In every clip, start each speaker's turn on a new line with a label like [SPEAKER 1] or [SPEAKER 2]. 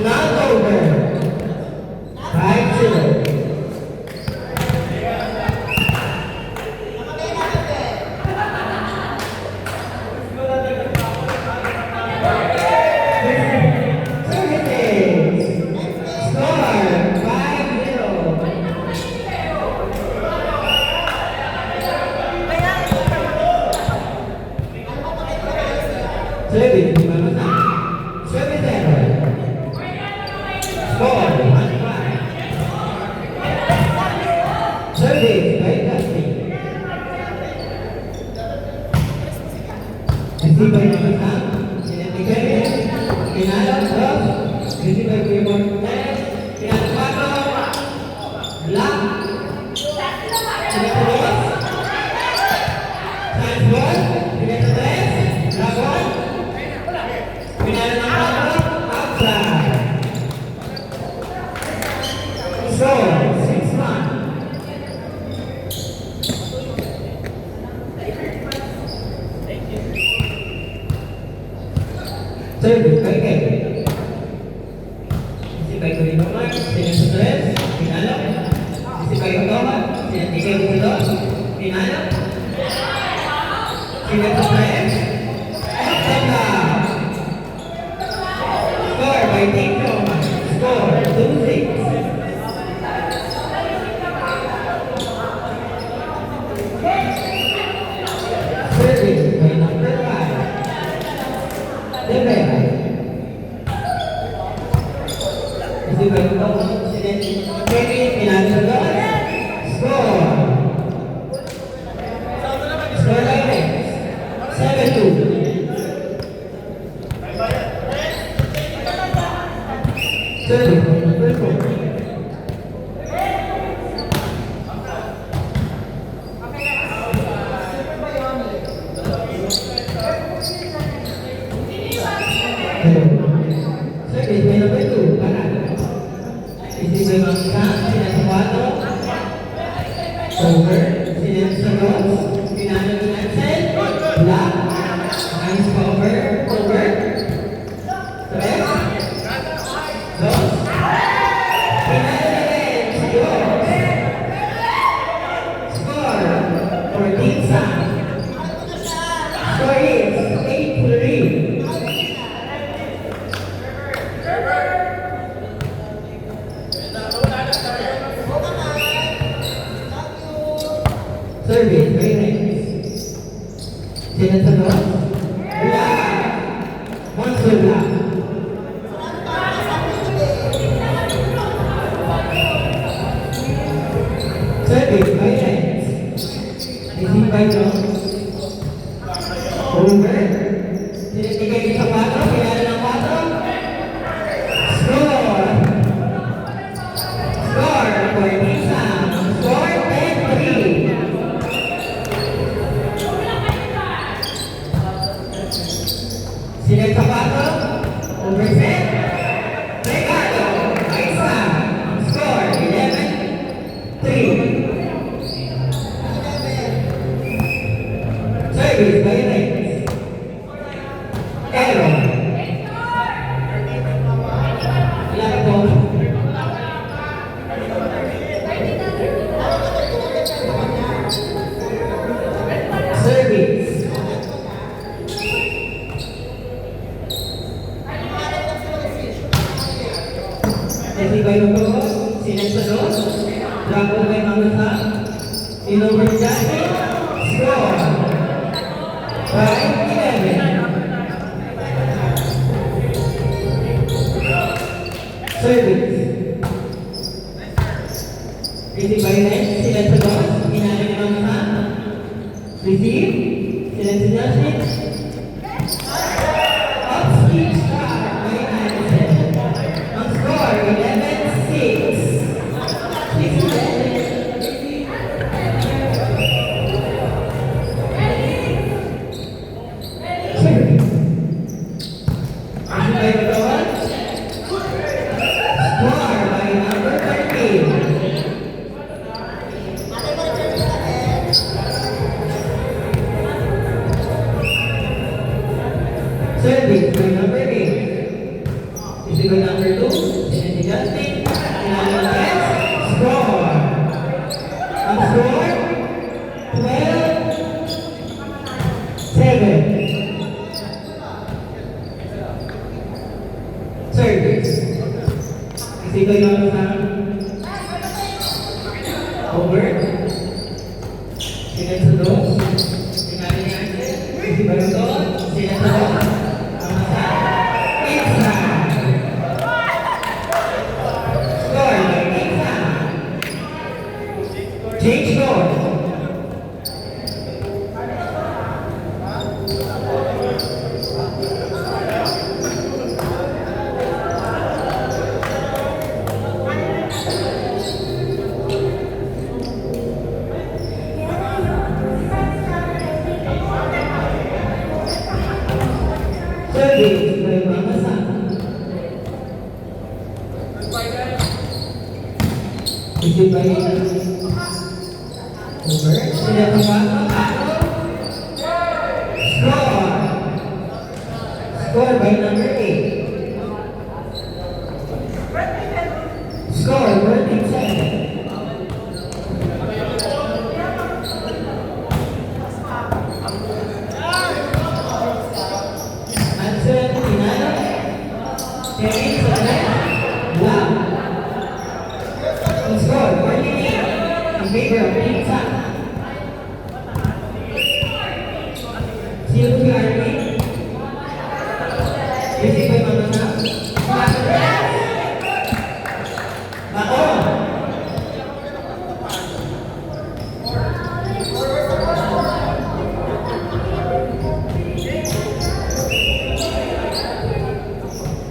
[SPEAKER 1] Not over. 5-0. Service, gimana sih? Service error. Score, 1-5. Service, baik kasih. Receive by Mamasan, sinantikan, pinalap, cross, receive by Kuya pinalap, block, sinatulog, transfer, pinatulog, dragon, pinalap ng dragon, outside. Score, 6-1. Service, baik kan? Isi baik dari nomor, dengan stres, pinalap. Isi baik nomor, dengan 3 betul, pinalap. Dengan stres, tembak. Score by team nomor, score 2-6. Service by number 5. Debe. Isi baik nomor, dengan Kevin, pinalap. Score. Score like 7-2. Service by number 4. Service by number 2, parada. Isi by Mangka, sinan 4. Over, sinan Saros, pinanong ng set, block, nice cover, over. Tres, dos, pinanong ulit, Saros. Score, 14-7. Score is 8-3. Service, very nice. Sinatulog. Block. Monster block. Service, very nice. Receive by John. Over. Sinatigan yung sa 4. Pinala ng 4. Score. Score for Nisa. Score 10-3. Sinan sa 4, overset, Ricardo, Aisa, ang score, 11-3. Service by Rex. Error. Ilan po? Service. Isi by Robo, sinan sa 2, dragon by Mangasa, inover Jasmine, score, 5-11. Service. Isi by Rex, sinan sa 2, pinanong ni Mangasa, receive, sinan sa Jasmine, upspeed star by Anderson. Ang score, 11-6. Service by number 8. Isi by number 2, sinan si Justin, pinanong ng Rex, score. Ang score, 12-7. Service. Isi by number 5, over. Sinan sa 2, pinanong ni Angel, isi by number 2, sinan sa 2. Change score. Service by Mama San. Isip by over. Sila pumapa. Score. Score by number 8. Score, working 7. Answer, Tinalo. Kevin, Salah. Wow. Score, 48. In favor of Pizza. Sino si Arvin? Isip by Mama Sam. Bato.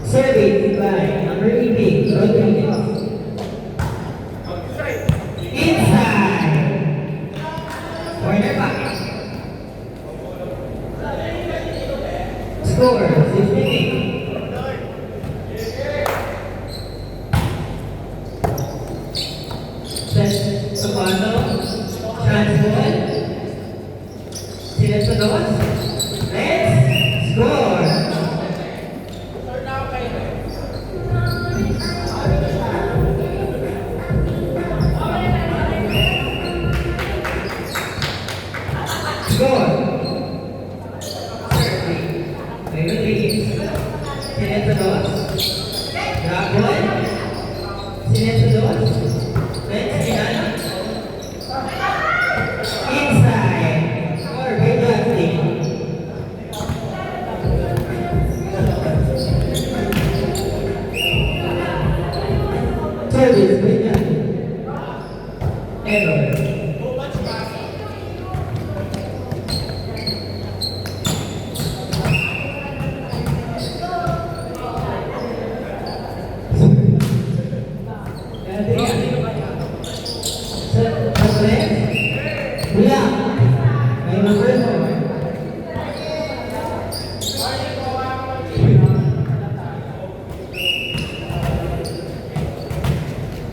[SPEAKER 1] Service by number 18, Rodriguez. Inside. Corner back. Score, 68. Set sa paano. Transfer. Sinet sa dos. Let's score. Score. May release. Sinet sa dos. Grab one. Sinet sa dos. Let's Tinalo. Inside. Score by Justin. Service by Justin. Error. Wala. May number 4.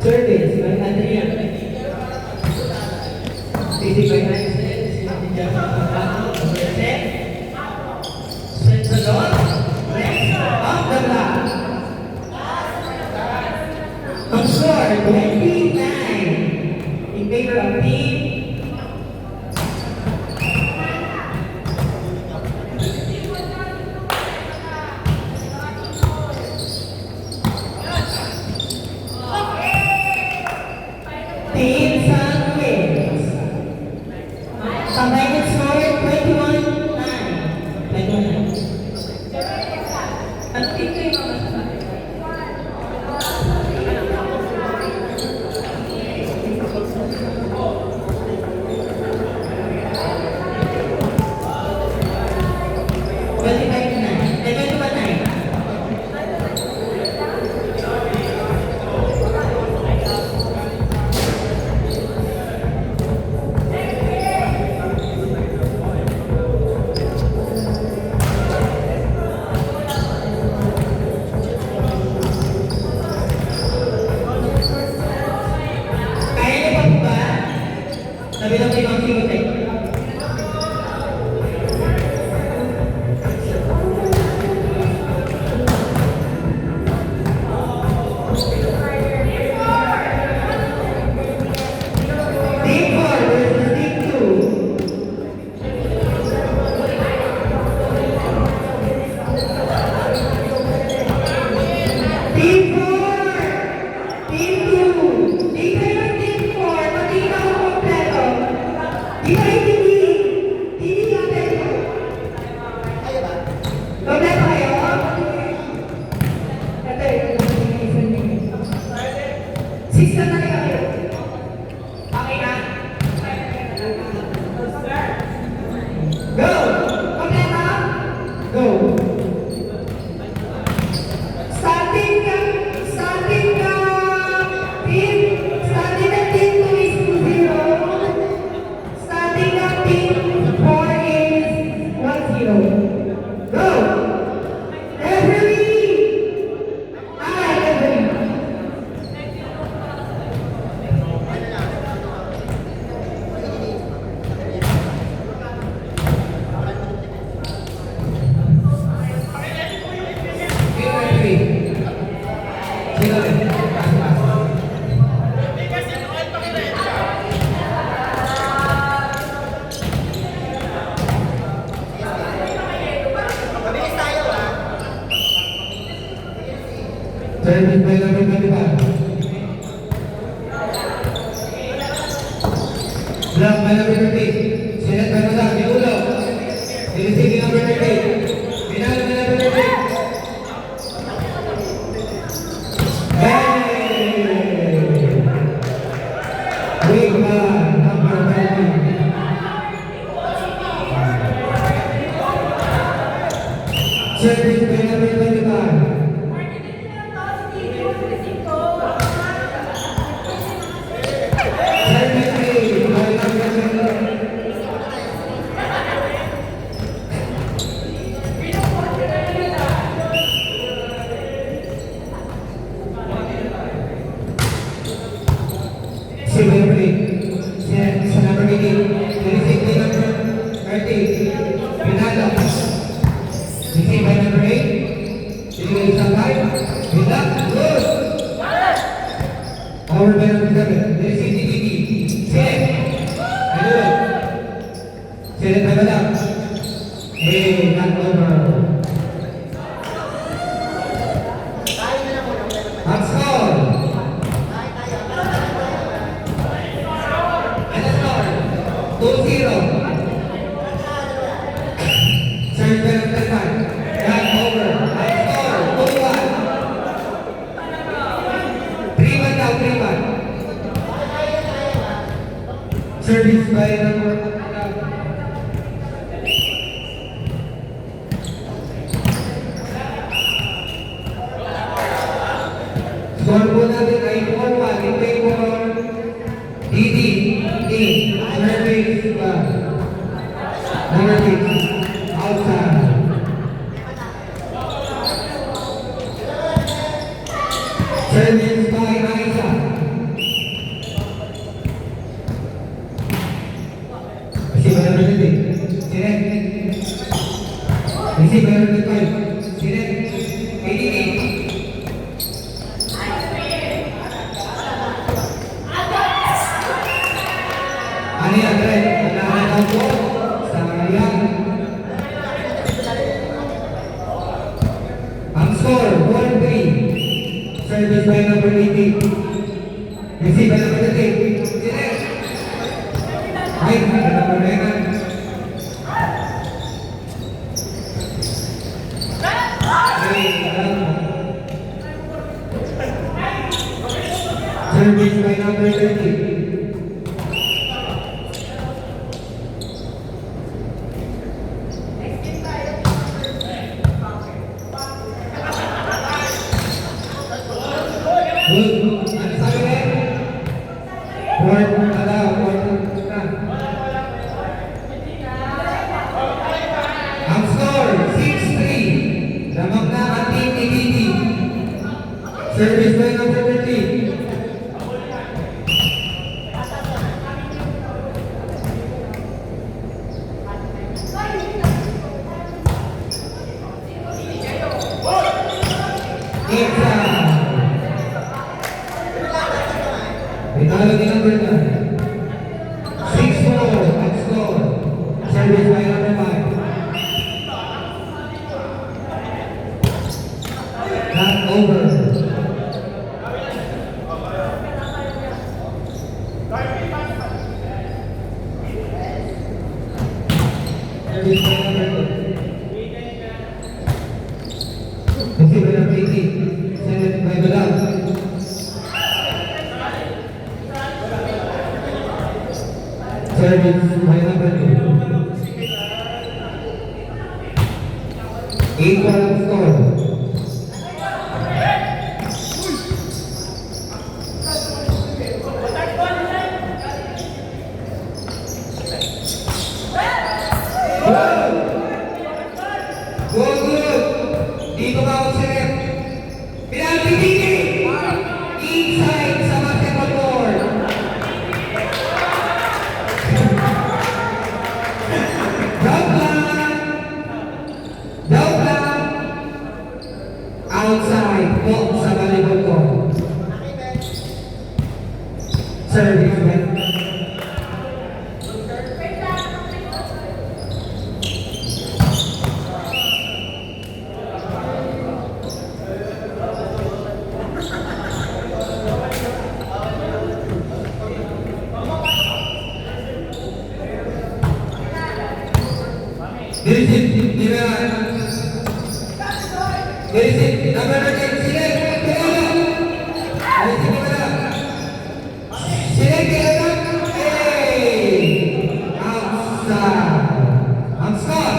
[SPEAKER 1] Service by Adrian. Easy by Hansen. Sinatidya sa pagkakato. Set. Set sa doon. Next. Off the block. Ang score, 29. In favor of team. Team Sunwings. Combined score 21-9. 21-9. Ano team kayo mga kasama? Sabi lang kayo ang sigotek. Team 4 versus Team 2. Team 4! Team 2! Di kayo ng Team 4, pati na ako kompleto. Di kayo Service by number 25. Block by number 30. Sinet by Madam, Yulo. Receiving number 30. Final by number 30. Big man, number 30. Service by number 25. Power by number 7. There is CTTV. Sinet. Sinet by Madam. Hey, not over. Up score. And the score. 2-0. Serve by number 5. Not over. Up score. 2-1. 3-1 now, 3-1. Service by number 5. Score po natin ay 4-1 in favor DD team. Service by number 6 outside. Service by Aisa. Receive by number 20. Sinet. Receive by number 5. Sinet. 88. Ano yan, Red? Nananaw po. Sayang. Ang score, 4-3. Service by number 80. Receive by number 30. Sinet. Ay, number 9. Service by number 30. Good. Ano sabi rin? Fourth na daw. Fourth na. Ang score, 6-3. Lamang na ang team ni Didi. Service by number 30. Pinalo ni number 9. 6-4 at score. Service by number 5. Not over. Service by number 2. Receive by number 18. Send by Badal. Service by number 2. 8-1 score. Good. Dito ka ako sinet. Pinalpitini. Inside sa basketball court. Down lang. Nirisip, di ba? Nirisip, number 13, sige, kaya nirisip mo na. Sige, kaya outside. Ang score,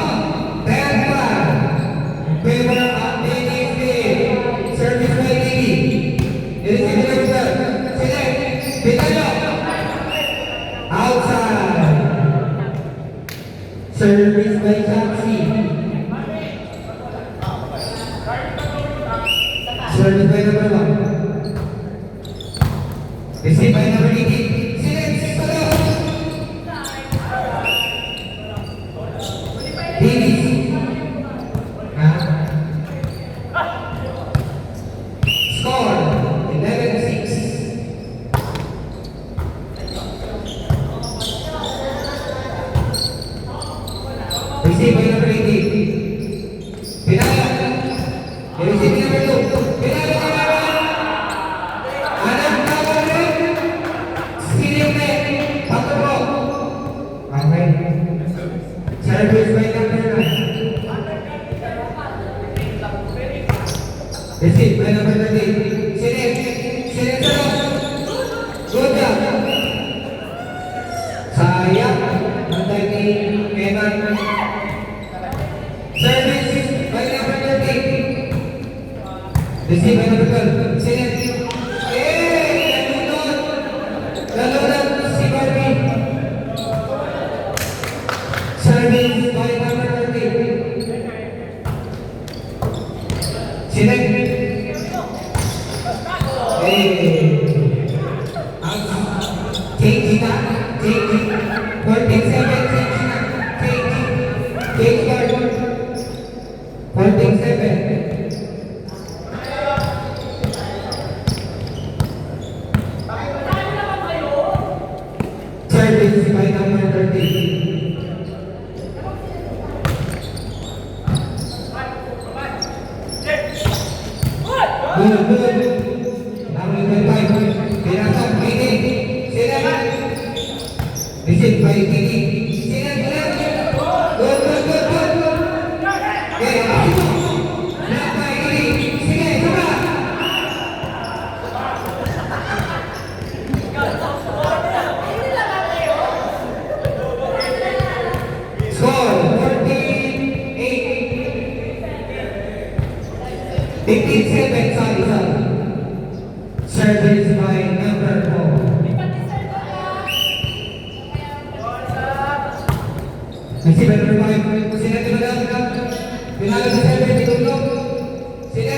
[SPEAKER 1] 10-5. Favor of DDC. Service by DD. Nirisip mo na, sir. Sige, kita nyo. Outside. Service by Taxi. Service by number 1. Receive by number 18. Silence. Solo. Davis. Ha? Score 11-6. Receive by number 18. Pinaya. Receive number 2. Pinaya. Anak kawarin. Silime. Patro. Okay. Service by number 9. Receive by number 13. Silip. Silip salo. Good job. Sayang. Nantay ni Eman. Service by number 13. Receive by number 12. Silip. Lalunod si Barbie. Service by number 13. Silip. Change na. Change. 14-7. Change na. Change. Change guard. 14-7. Service by number 13. Good, good. Number 25. Pinasok, Kiki. Sila. Receive by Kiki. Sila, sila. Good, good, good, good. Okay, pasok. Block by Kiki. Sige, sama. Score 14-8. 18-7 sa isa. Service by number 4. Receive by number 5. Sila timadaan ka. Pinalo sa 7. Itulog. Sila.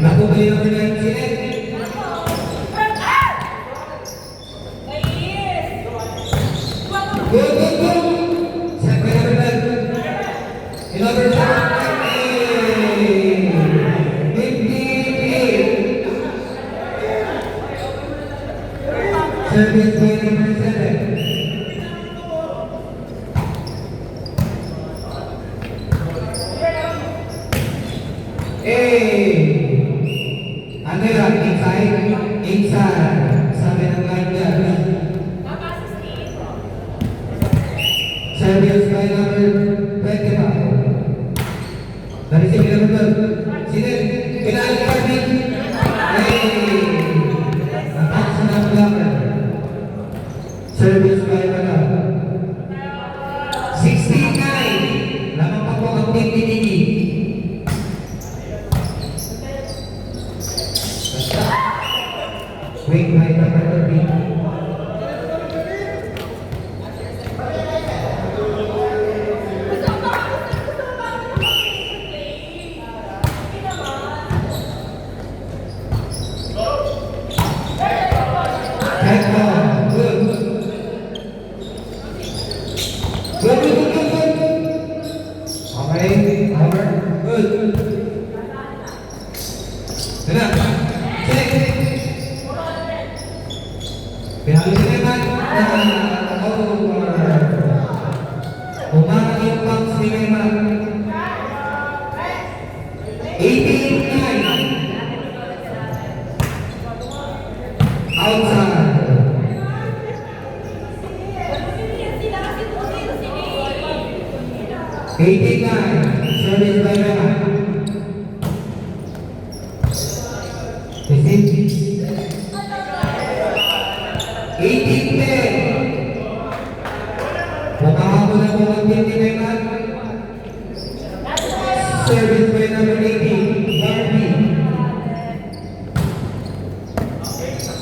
[SPEAKER 1] Naku ba yung number 9? Sila. Good, good, good. Set by number 12. Number 7. Service by number 7. Ano yan? Inside. Sabi ng line dyan. Service by number 25. Narisip number 12. Sino? Pinali ka rin. Attack sa ng blocker. Service by number 69. Lamang pa po ang tinitigi. Wing by number 13. Outside. 89, service by Rama. Receive. 18-10. Makahabol na po ang 29 man. Service by number 18, Barbie.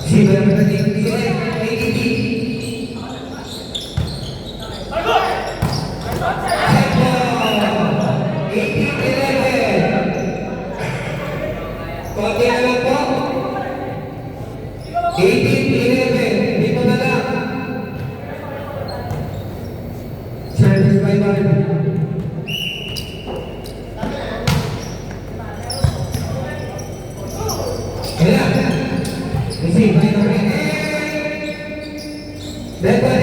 [SPEAKER 1] Si Barbie na 80. Konti na lang po. 18-11. Dito na lang. Service by Barbie. Ayan. Receive by number 8. Red ball.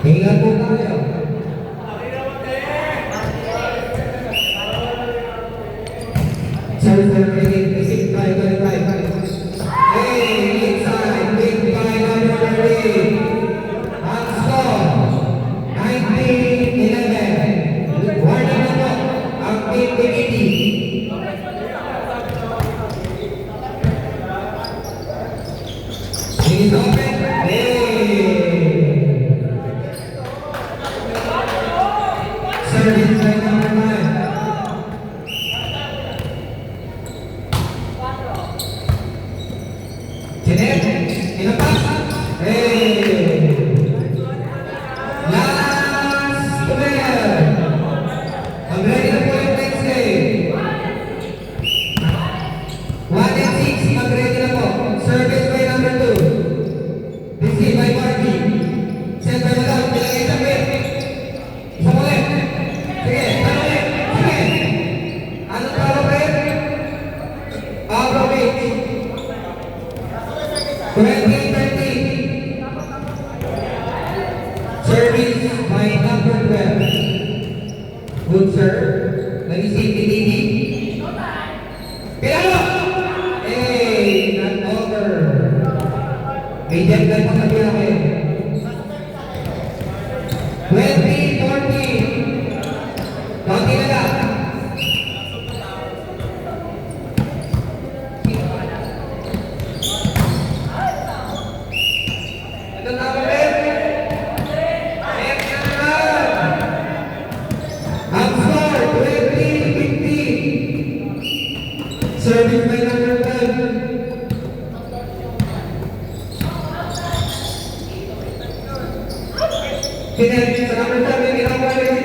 [SPEAKER 1] Hinga po tayo. Service by number 8. Receive by number 5. Hey, inside. Big by number 3. Ang score, 19-11. Warning na po ang team Piniti. He's open. Hey. Service by number 9. Jeanette, inapas. Hey. Last 12. Ang ready na po yung next game. 1-6. Mag-ready na po. Service by number 2. Receive by Barbie. Send by Madam. Bilangin sa pit. Isa mo ulit. Sige. Ano ulit? Sige. Anong tawag ulit? Abromate. 20-30. Service by number 12. Good sir. Nag-isip Piniti. Pilalo! Hey, not over. May deadline pa sabi namin. 20-14. Konti na lang. Ito na ba, Ben? Next na naman. Ang score, 20-15. Service by number 10. Pinag sa number 7, ginagawa rin